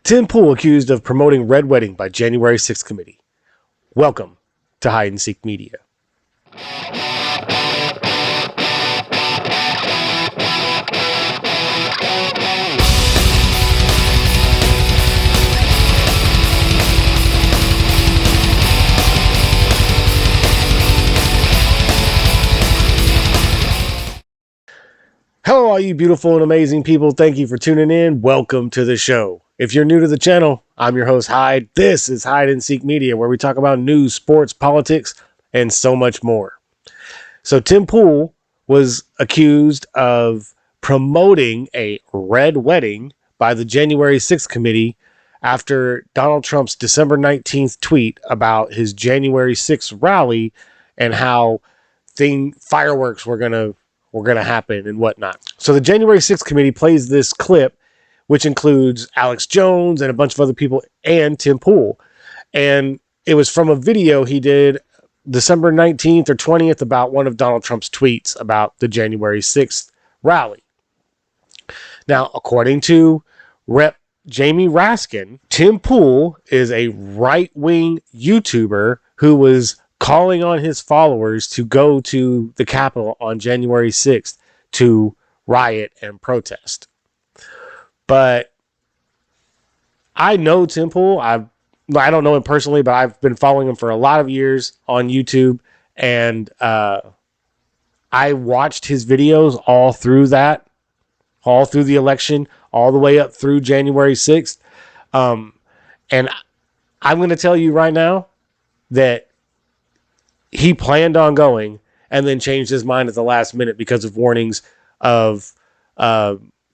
Tim Pool accused of promoting Red Wedding by January 6th committee. Welcome to Hide and Seek Media. Hello, all you beautiful and amazing people. Thank you for tuning in. Welcome to the show. If you're new to the channel, I'm your host, Hyde. This is Hide and Seek Media, where we talk about news, sports, politics, and so much more. So Tim Pool was accused of promoting a red wedding by the January 6th committee after Donald Trump's December 19th tweet about his January 6th rally and how fireworks were going to happen and whatnot. So the January 6th committee plays this clip, which includes Alex Jones and a bunch of other people and Tim Pool. And it was from a video he did December 19th or 20th about one of Donald Trump's tweets about the January 6th rally. Now, according to Rep. Jamie Raskin, Tim Pool is a right-wing YouTuber who was calling on his followers to go to the Capitol on January 6th to riot and protest. But I know Tim Pool. I don't know him personally, but I've been following him for a lot of years on YouTube. And I watched his videos all through the election, all the way up through January 6th. And I'm going to tell you right now that he planned on going and then changed his mind at the last minute because of warnings of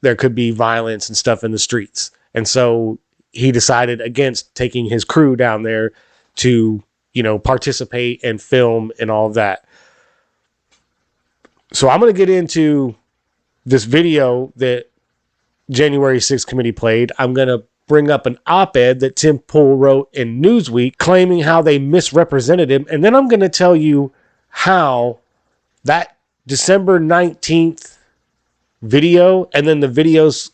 there could be violence and stuff in the streets. And so he decided against taking his crew down there to, participate and film and all of that. So I'm going to get into this video that January 6th committee played. I'm going to bring up an op-ed that Tim Pool wrote in Newsweek claiming how they misrepresented him. And then I'm going to tell you how that December 19th video and then the videos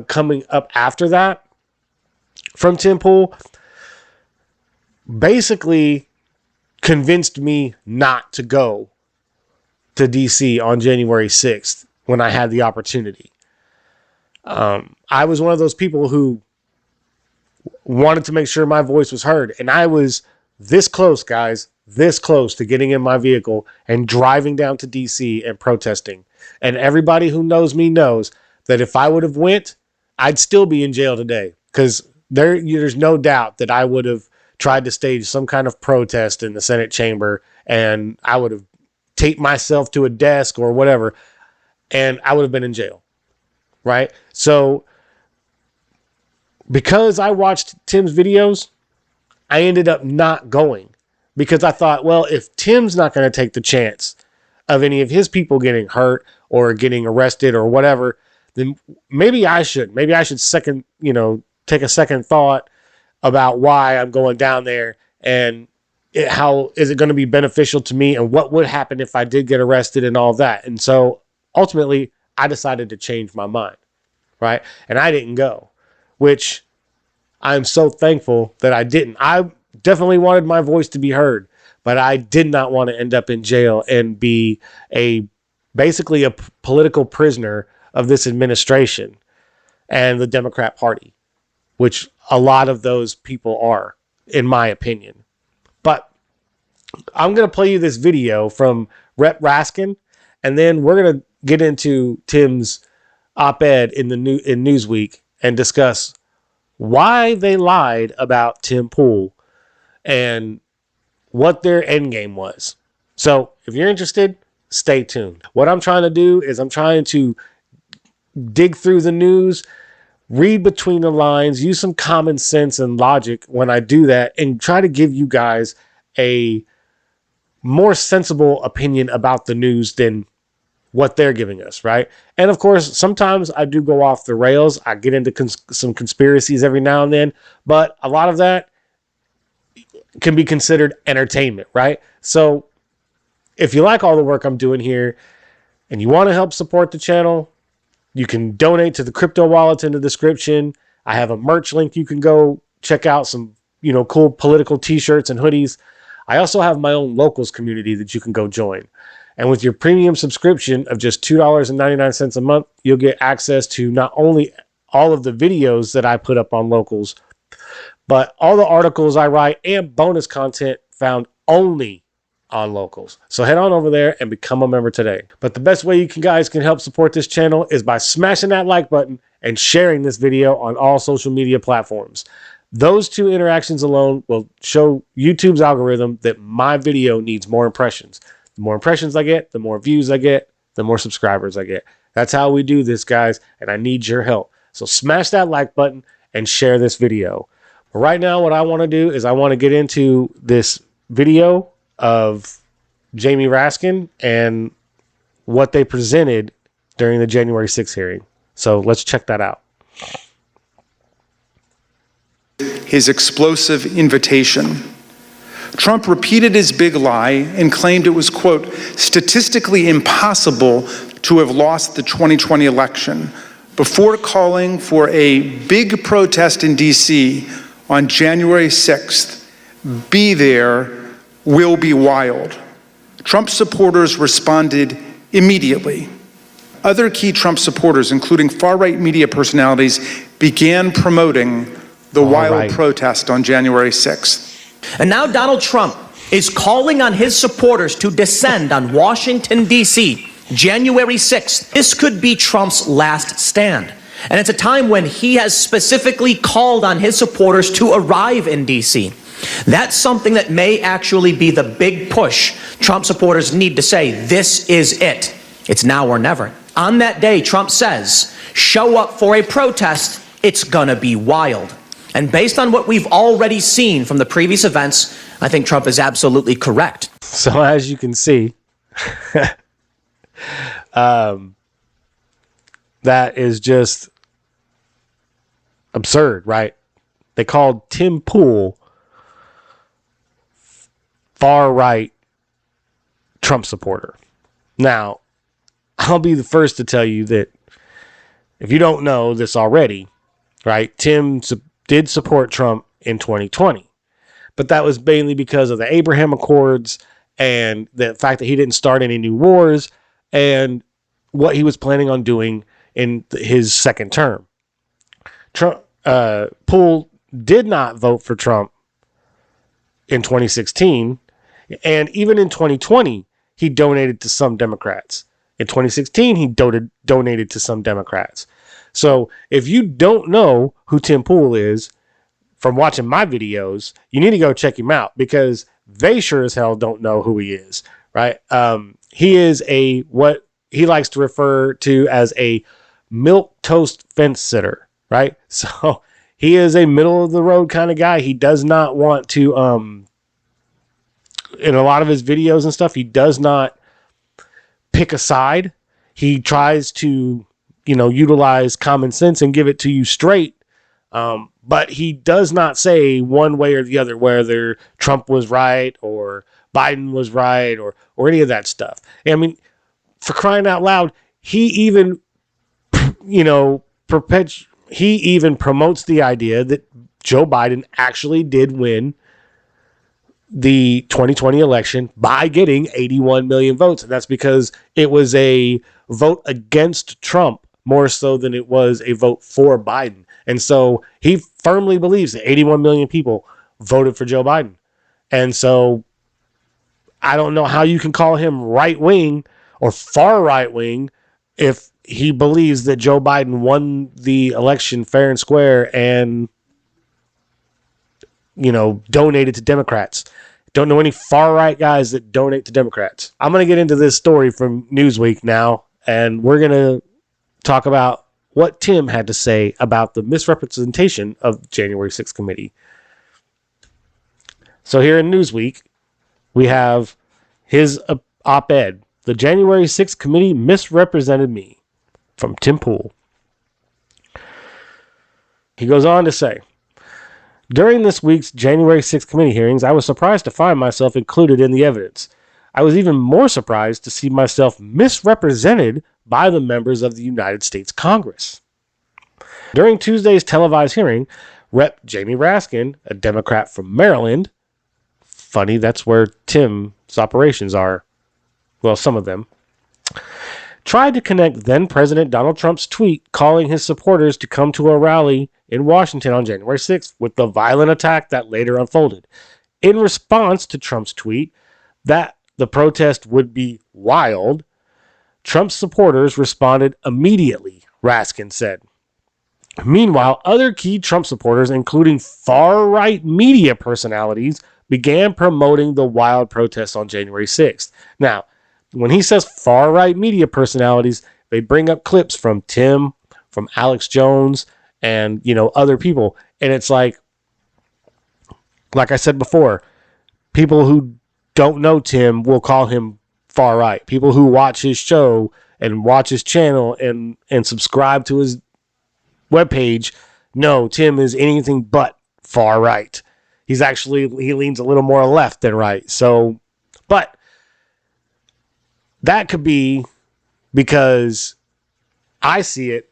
coming up after that from Tim Pool basically convinced me not to go to DC on January 6th when I had the opportunity. I was one of those people who wanted to make sure my voice was heard. And I was this close, guys, this close to getting in my vehicle and driving down to DC and protesting. And everybody who knows me knows that if I would have went, I'd still be in jail today. Because there's no doubt that I would have tried to stage some kind of protest in the Senate chamber. And I would have taped myself to a desk or whatever. And I would have been in jail. Right? So because I watched Tim's videos, I ended up not going because I thought, well, if Tim's not going to take the chance of any of his people getting hurt or getting arrested or whatever, then maybe I should. Maybe I should take a second thought about why I'm going down there and how is it going to be beneficial to me and what would happen if I did get arrested and all that. And so ultimately, I decided to change my mind, right? And I didn't go, which I'm so thankful that I didn't. I definitely wanted my voice to be heard, but I did not want to end up in jail and be basically a political prisoner of this administration and the Democrat Party, which a lot of those people are, in my opinion. But I'm going to play you this video from Rep. Raskin, and then we're going to get into Tim's op-ed in Newsweek and discuss why they lied about Tim Pool and what their end game was. So if you're interested, stay tuned. What I'm trying to do is I'm trying to dig through the news, read between the lines, use some common sense and logic when I do that, and try to give you guys a more sensible opinion about the news than what they're giving us, right? And of course, sometimes I do go off the rails. I get into some conspiracies every now and then, but a lot of that can be considered entertainment, right? So if you like all the work I'm doing here and you want to help support the channel, you can donate to the crypto wallets in the description. I have a merch link. You can go check out some, cool political t-shirts and hoodies. I also have my own locals community that you can go join. And with your premium subscription of just $2.99 a month, you'll get access to not only all of the videos that I put up on locals, but all the articles I write and bonus content found only on locals. So head on over there and become a member today. But the best way you guys can help support this channel is by smashing that like button and sharing this video on all social media platforms. Those two interactions alone will show YouTube's algorithm that my video needs more impressions. The more impressions I get, the more views I get, the more subscribers I get. That's how we do this, guys, and I need your help. So smash that like button and share this video. But right now, what I want to do is I want to get into this video of Jamie Raskin and what they presented during the January 6th hearing. So let's check that out. His explosive invitation. Trump repeated his big lie and claimed it was, quote, statistically impossible to have lost the 2020 election before calling for a big protest in D.C. on January 6th. Be there, will be wild. Trump supporters responded immediately. Other key Trump supporters, including far-right media personalities, began promoting the wild protest on January 6th. And now Donald Trump is calling on his supporters to descend on Washington, D.C., January 6th. This could be Trump's last stand. And it's a time when he has specifically called on his supporters to arrive in D.C. That's something that may actually be the big push Trump supporters need to say, this is it. It's now or never. On that day, Trump says, show up for a protest, it's gonna be wild. And based on what we've already seen from the previous events, I think Trump is absolutely correct. So as you can see, that is just absurd, right? They called Tim Pool far-right Trump supporter. Now, I'll be the first to tell you that if you don't know this already, right, Tim did support Trump in 2020. But that was mainly because of the Abraham Accords and the fact that he didn't start any new wars and what he was planning on doing in his second term. Poole did not vote for Trump in 2016. And even in 2020, he donated to some Democrats. In 2016, he donated to some Democrats. So if you don't know who Tim Pool is from watching my videos, you need to go check him out because they sure as hell don't know who he is, right? He is what he likes to refer to as a milquetoast fence sitter, right? So he is a middle of the road kind of guy. He does not want to, in a lot of his videos and stuff, he does not pick a side. He tries to, utilize common sense and give it to you straight. But he does not say one way or the other whether Trump was right or Biden was right or any of that stuff. I mean, for crying out loud, he even, he even promotes the idea that Joe Biden actually did win the 2020 election by getting 81 million votes. And that's because it was a vote against Trump more so than it was a vote for Biden. And so he firmly believes that 81 million people voted for Joe Biden. And so I don't know how you can call him right wing or far right wing if he believes that Joe Biden won the election fair and square and, donated to Democrats. Don't know any far right guys that donate to Democrats. I'm going to get into this story from Newsweek now, and we're going to talk about what Tim had to say about the misrepresentation of January 6th committee. So here in Newsweek, we have his op-ed, "The January 6th committee misrepresented me," from Tim Pool. He goes on to say, "During this week's January 6th committee hearings, I was surprised to find myself included in the evidence. I was even more surprised to see myself misrepresented by the members of the United States Congress. During Tuesday's televised hearing, Rep. Jamie Raskin, a Democrat from Maryland, funny, that's where Tim's operations are, well, some of them, tried to connect then-President Donald Trump's tweet calling his supporters to come to a rally in Washington on January 6th with the violent attack that later unfolded. In response to Trump's tweet that the protest would be wild, Trump's supporters responded immediately, Raskin said. Meanwhile, other key Trump supporters, including far-right media personalities, began promoting the wild protests on January 6th. Now, when he says far-right media personalities, they bring up clips from Tim, from Alex Jones, and, other people. And it's like I said before, people who don't know Tim will call him far-right. People who watch his show and watch his channel and subscribe to his webpage, no, Tim is anything but far right. He leans a little more left than right. So, but that could be because I see it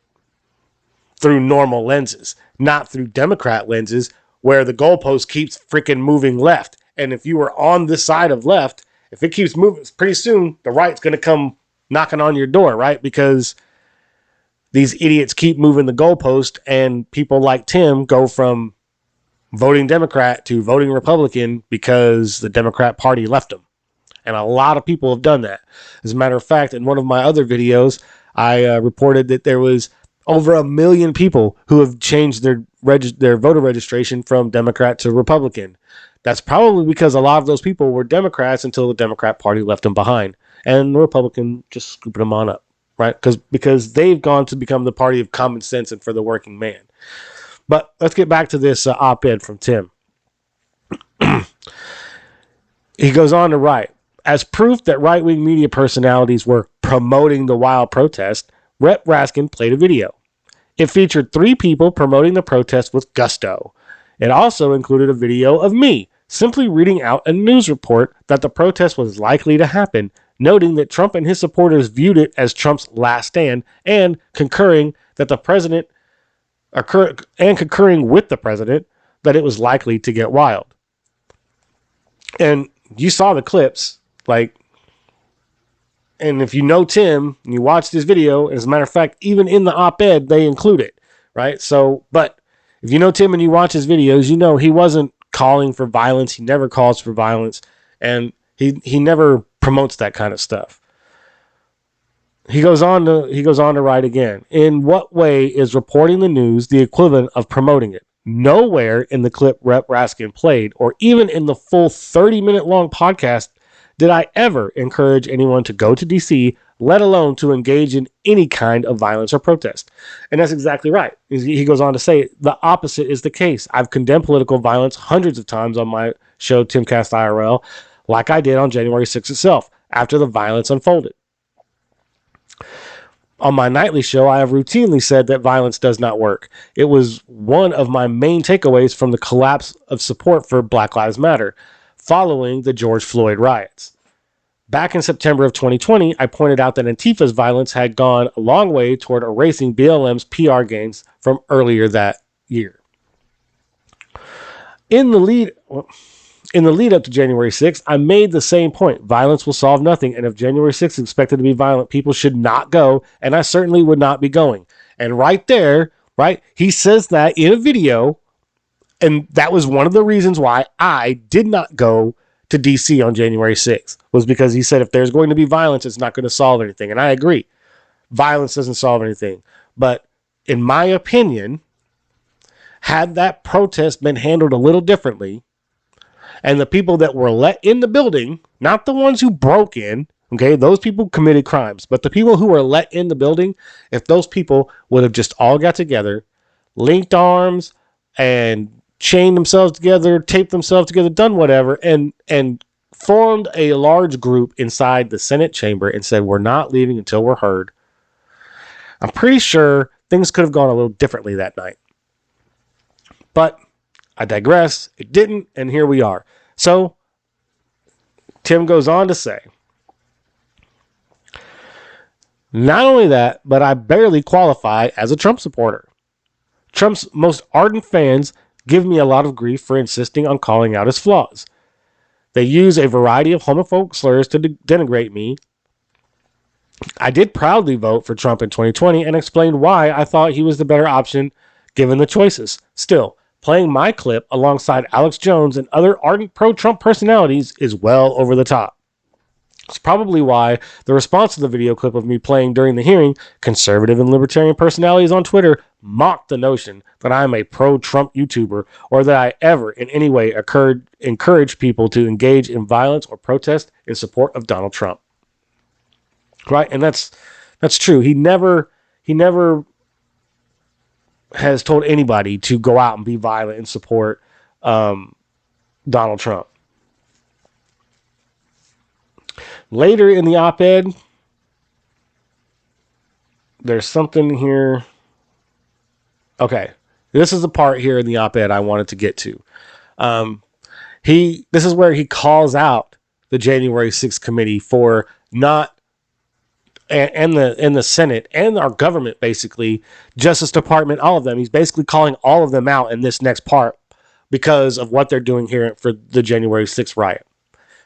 through normal lenses, not through Democrat lenses, where the goalpost keeps freaking moving left. And if you were on this side of left, if it keeps moving, pretty soon the right's going to come knocking on your door, right? Because these idiots keep moving the goalpost, and people like Tim go from voting Democrat to voting Republican because the Democrat Party left them. And a lot of people have done that. As a matter of fact, in one of my other videos, I reported that there was over 1 million people who have changed their voter registration from Democrat to Republican. That's probably because a lot of those people were Democrats until the Democrat Party left them behind, and the Republican just scooped them on up. Right? Because they've gone to become the party of common sense and for the working man. But let's get back to this op-ed from Tim. He goes on to write, as proof that right-wing media personalities were promoting the wild protest, Rep. Raskin played a video. It featured 3 people promoting the protest with gusto. It also included a video of me simply reading out a news report that the protest was likely to happen, noting that Trump and his supporters viewed it as Trump's last stand and concurring with the president that it was likely to get wild. And you saw the clips, and if you know Tim and you watch this video, as a matter of fact, even in the op-ed, they include it, right? So, but if you know Tim and you watch his videos, you know he wasn't calling for violence. He never calls for violence, and he never promotes that kind of stuff. He goes on to write again. In what way is reporting the news the equivalent of promoting it? Nowhere in the clip Rep. Raskin played, or even in the full 30-minute long podcast, did I ever encourage anyone to go to DC, let alone to engage in any kind of violence or protest. And that's exactly right. He goes on to say, the opposite is the case. I've condemned political violence hundreds of times on my show, Timcast IRL, like I did on January 6th itself, after the violence unfolded. On my nightly show, I have routinely said that violence does not work. It was one of my main takeaways from the collapse of support for Black Lives Matter following the George Floyd riots. Back in September of 2020, I pointed out that Antifa's violence had gone a long way toward erasing BLM's PR gains from earlier that year. In the lead up to January 6th, I made the same point. Violence will solve nothing, and if January 6th is expected to be violent, people should not go, and I certainly would not be going. And right there, right, he says that in a video, and that was one of the reasons why I did not go to DC on January 6th, was because he said if there's going to be violence, it's not going to solve anything. And I agree. Violence doesn't solve anything. But in my opinion, had that protest been handled a little differently, and the people that were let in the building, not the ones who broke in, okay, those people committed crimes, but the people who were let in the building, if those people would have just all got together, linked arms, and chained themselves together, taped themselves together, done whatever, and formed a large group inside the Senate chamber and said, we're not leaving until we're heard, I'm pretty sure things could have gone a little differently that night. But I digress. It didn't, and here we are. So Tim goes on to say, not only that, but I barely qualify as a Trump supporter. Trump's most ardent fans give me a lot of grief for insisting on calling out his flaws. They use a variety of homophobic slurs to denigrate me. I did proudly vote for Trump in 2020 and explained why I thought he was the better option given the choices. Still, playing my clip alongside Alex Jones and other ardent pro-Trump personalities is well over the top. It's probably why the response to the video clip of me playing during the hearing, conservative and libertarian personalities on Twitter mocked the notion that I am a pro-Trump YouTuber or that I ever in any way encourage people to engage in violence or protest in support of Donald Trump. Right? And that's true. He never has told anybody to go out and be violent and support Donald Trump. Later in the op-ed, there's something here. Okay, this is the part here in the op-ed I wanted to get to. This is where he calls out the January 6th committee for not, and the Senate and our government, basically, Justice Department, all of them. He's basically calling all of them out in this next part because of what they're doing here for the January 6th riot.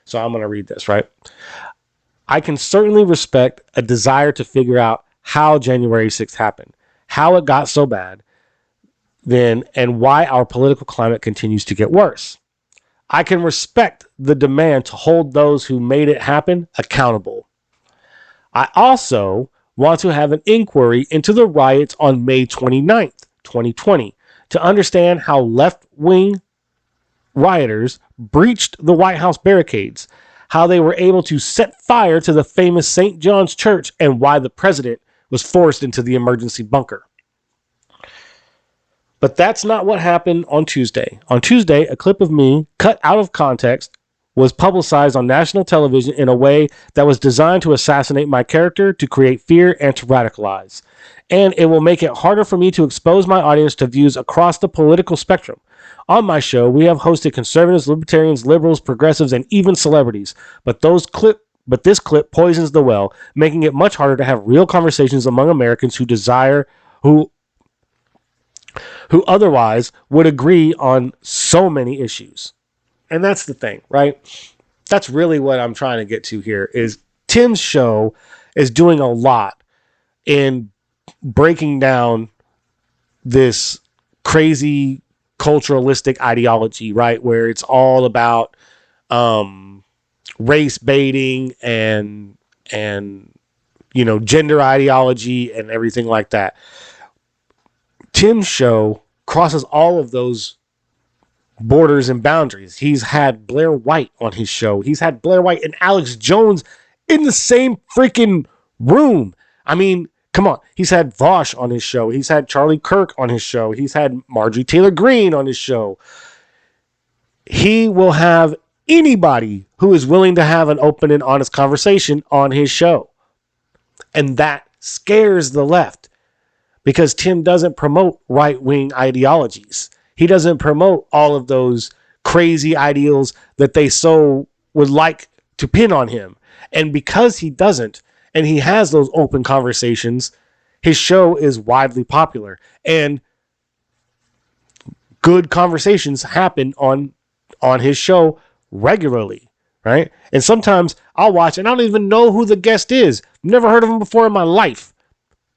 So I'm going to read this, right? I can certainly respect a desire to figure out how January 6th happened, how it got so bad then, and why our political climate continues to get worse. I can respect the demand to hold those who made it happen accountable. I also want to have an inquiry into the riots on May 29th, 2020, to understand how left-wing rioters breached the White House barricades, how they were able to set fire to the famous St. John's Church, and why the president was forced into the emergency bunker. But that's not what happened on Tuesday. On Tuesday, a clip of me, cut out of context, was publicized on national television in a way that was designed to assassinate my character, to create fear, and to radicalize. And it will make it harder for me to expose my audience to views across the political spectrum. On my show, we have hosted conservatives, libertarians, liberals, progressives, and even celebrities. But this clip poisons the well, making it much harder to have real conversations among Americans who otherwise would agree on so many issues. And that's the thing, right? That's really what I'm trying to get to here is Tim's show is doing a lot in breaking down this crazy culturalistic ideology, right? Where it's all about race baiting and gender ideology and everything like that. Tim's show crosses all of those borders and boundaries. He's had Blair White on his show. He's had Blair White and Alex Jones in the same freaking room. I mean, come on. He's had Vosh on his show. He's had Charlie Kirk on his show. He's had Marjorie Taylor Greene on his show. He will have anybody who is willing to have an open and honest conversation on his show. And that scares the left because Tim doesn't promote right-wing ideologies. He doesn't promote all of those crazy ideals that they so would like to pin on him. And because he doesn't, and he has those open conversations, his show is widely popular. And good conversations happen on his show regularly, right? And sometimes I'll watch and I don't even know who the guest is. Never heard of him before in my life.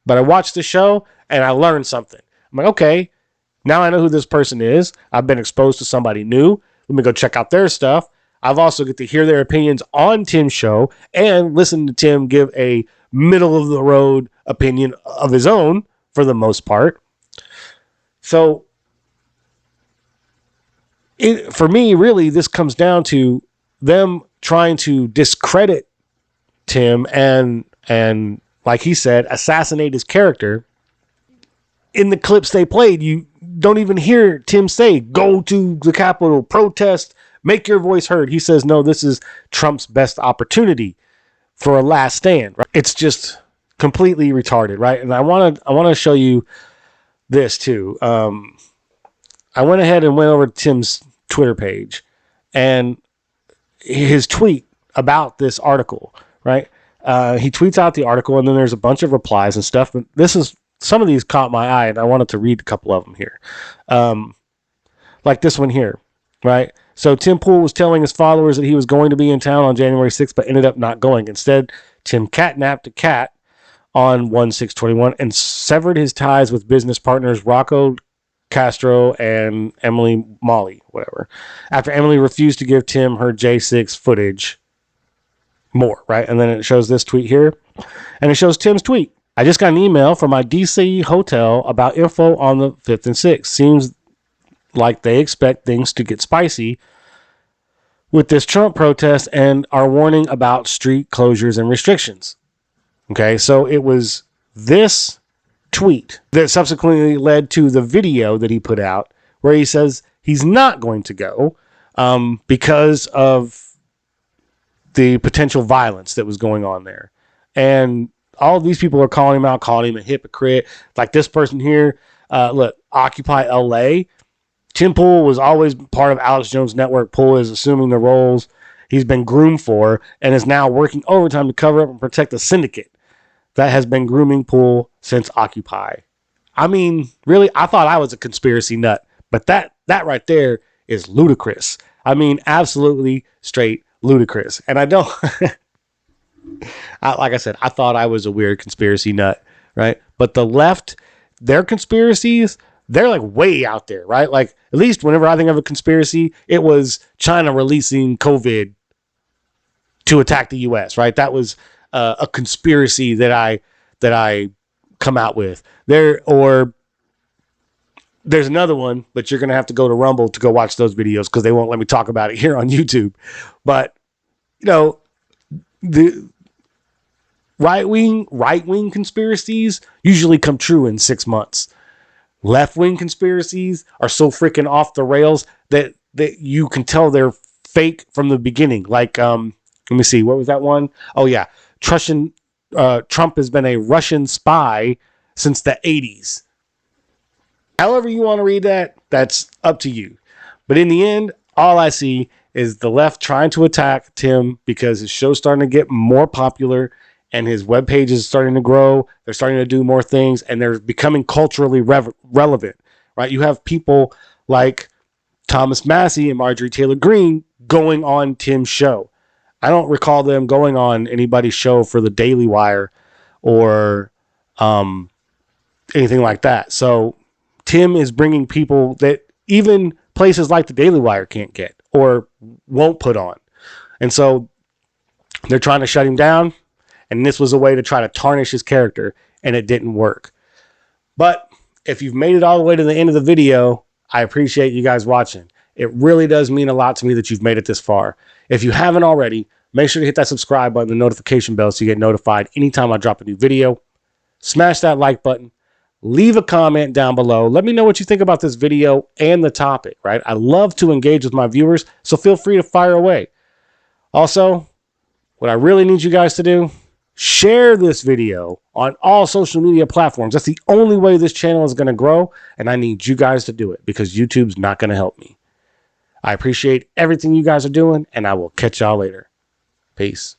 But I watched the show and I learned something. I'm like, okay, now I know who this person is. I've been exposed to somebody new. Let me go check out their stuff. I've also get to hear their opinions on Tim's show and listen to Tim give a middle of the road opinion of his own for the most part. So for me, really, this comes down to them trying to discredit Tim and like he said, assassinate his character. In the clips they played, you don't even hear Tim say, go to the Capitol, protest, make your voice heard. He says, no, this is Trump's best opportunity for a last stand. Right? It's just completely retarded, right? And I want to show you this too. I went ahead and went over to Tim's Twitter page and his tweet about this article, right? He tweets out the article and then there's a bunch of replies and stuff. But this is some of these caught my eye, and I wanted to read a couple of them here. Like this one here, right? So Tim Pool was telling his followers that he was going to be in town on January 6th, but ended up not going. Instead, Tim catnapped a cat on 1/6/21 and severed his ties with business partners Rocco Castro and Emily Molly, whatever, after Emily refused to give Tim her J6 footage more, right? And then it shows this tweet here, and it shows Tim's tweet. I just got an email from my DC hotel about info on the 5th and 6th. Seems like they expect things to get spicy with this Trump protest and are warning about street closures and restrictions. Okay, so it was this tweet that subsequently led to the video that he put out where he says he's not going to go because of the potential violence that was going on there. And all of these people are calling him out, calling him a hypocrite. Like this person here, look, Occupy LA. Tim Pool was always part of Alex Jones' network. Pool is assuming the roles he's been groomed for and is now working overtime to cover up and protect the syndicate that has been grooming Pool since Occupy. I mean, really, I thought I was a conspiracy nut, but that right there is ludicrous. I mean, absolutely straight ludicrous. And I don't, like I said, I thought I was a weird conspiracy nut, right? But the left, their conspiracies, they're like way out there, right? Like at least whenever I think of a conspiracy, it was China releasing COVID to attack the US, right? That was a conspiracy that I come out with. There's another one, but you're going to have to go to Rumble to go watch those videos because they won't let me talk about it here on YouTube. But, you know, the right-wing conspiracies usually come true in 6 months. Left-wing conspiracies are so freaking off the rails that you can tell they're fake from the beginning. Like, let me see, what was that one? Oh, yeah. Trump has been a Russian spy since the 80s. However you want to read that, that's up to you. But in the end, all I see is the left trying to attack Tim because his show's starting to get more popular and his webpage is starting to grow. They're starting to do more things and they're becoming culturally relevant, right? You have people like Thomas Massey and Marjorie Taylor Greene going on Tim's show. I don't recall them going on anybody's show for the Daily Wire or anything like that. So Tim is bringing people that even places like the Daily Wire can't get or won't put on. And so they're trying to shut him down. And this was a way to try to tarnish his character, and it didn't work. But if you've made it all the way to the end of the video, I appreciate you guys watching. It really does mean a lot to me that you've made it this far. If you haven't already, make sure to hit that subscribe button, the notification bell, so you get notified anytime I drop a new video. Smash that like button. Leave a comment down below. Let me know what you think about this video and the topic, right? I love to engage with my viewers, so feel free to fire away. Also, what I really need you guys to do, share this video on all social media platforms. That's the only way this channel is going to grow, and I need you guys to do it because YouTube's not going to help me. I appreciate everything you guys are doing, and I will catch y'all later. Peace.